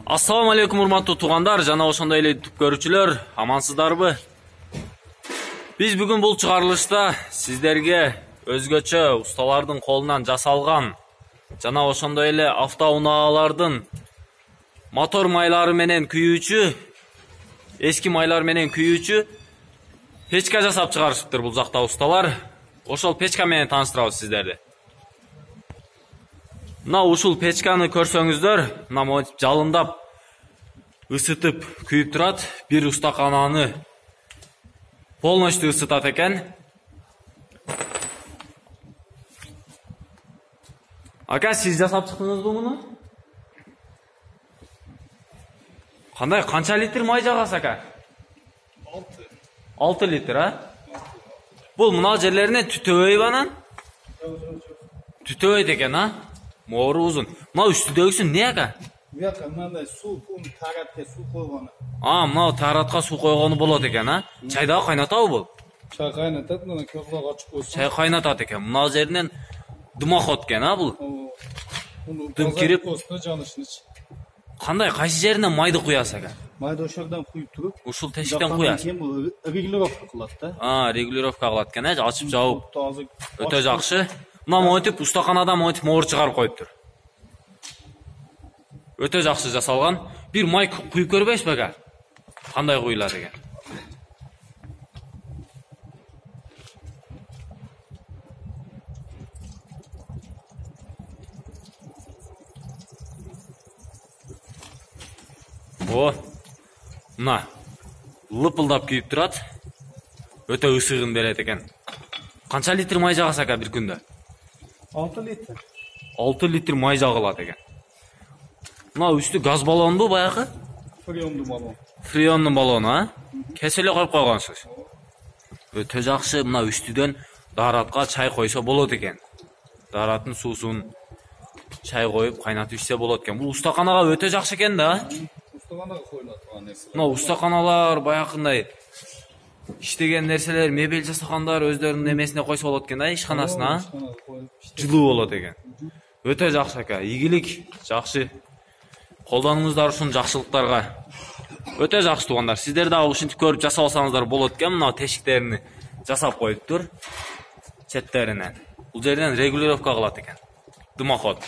Assalamu alaikum урматтуу туугандар, жана ошондой эле YouTube көрүүчүлөр, амансыздарбы? Биз бүгүн бул чыгарылышта сиздерге өзгөчө усталардын колунан жасалган жана ошондой эле автоунаалардын мотор майлары менен күйүүчү, эски майлар менен күйүүчү печка жасап чыгарышыптыр бул жакта усталар. Ошол печка менен тааныштырабыз сиздерди. Мына ушул печканы көрсөңүздөр, мына монтип жалындап, ысытып күйүп турат. Бир устакананы полностью ысытат экен. Ака, сиз жасап чыктыңызбы муну? Кандай, канча литр май жагасыз ака? 6 литр, а? Бул мына жерлерине түтөбөйбү анан? Түтөбөйт экен, а? Моору узун. Мына үстүдөгүсү эмне ака? Буяка мындай суу, таратка суу койгону. Мына таратка суу койгону болот экен, а? Чайдагы кайнатабы бул? Чай кайнатат, мына көзгө ачып койсо. Чай кайнатат экен. Мына жеринен дымоход экен, а бул? Дым кирип жанышын ич. Кандай, кайсы жеринен майды куясыз ака? Майды ошордон куюп туруп, ушул тешиктен куясыз. Кийин бул регулировка кылат да. Регулировка кылат экен, ачып жабып. Өтө жакшы. Мына монтип устаканадан монтип моор чыгарып коюптур. Өтө жакшы жасалган. Бир май куюп көрбөйсүзбү ака? Кандай куюлат экен? Мына лыпылдап күйүп турат. Өтө ысыгын берет экен. Канча литр май жагасыз ака бир күндө? 6 литр. 6 литр май жагылат экен. Мына үстү газ баллонбу баягы? Фреондун баллон. Фреондун баллону, а? Кесип эле коюп койгонсуз. Өтө жакшы. Мына үстүдөн даратка чай койсо болот экен. Дараттын суусун чай коюп кайнатып ичсе болот экен. Бул устаканага өтө жакшы экен да. Устаканага коюлат турган нерсе. Мына устаканалар баягындай иштеген нерселер, мебель жасагандар өздөрүнүн эмесине койсо болот экен да, ишканасына. Жылуу болот экен. Өтө жакшы ака. Ийгилик жакшы. Колдонуңуздар ушун жакшылыктарга. Өтө жакшы туугандар. Сиздер дагы ушинтип көрүп жасап алсаңыздар болот экен. Мына тешиктерин жасап коюптур. Четтеринен. Бул жерден регулировка кылат экен. Дымоход.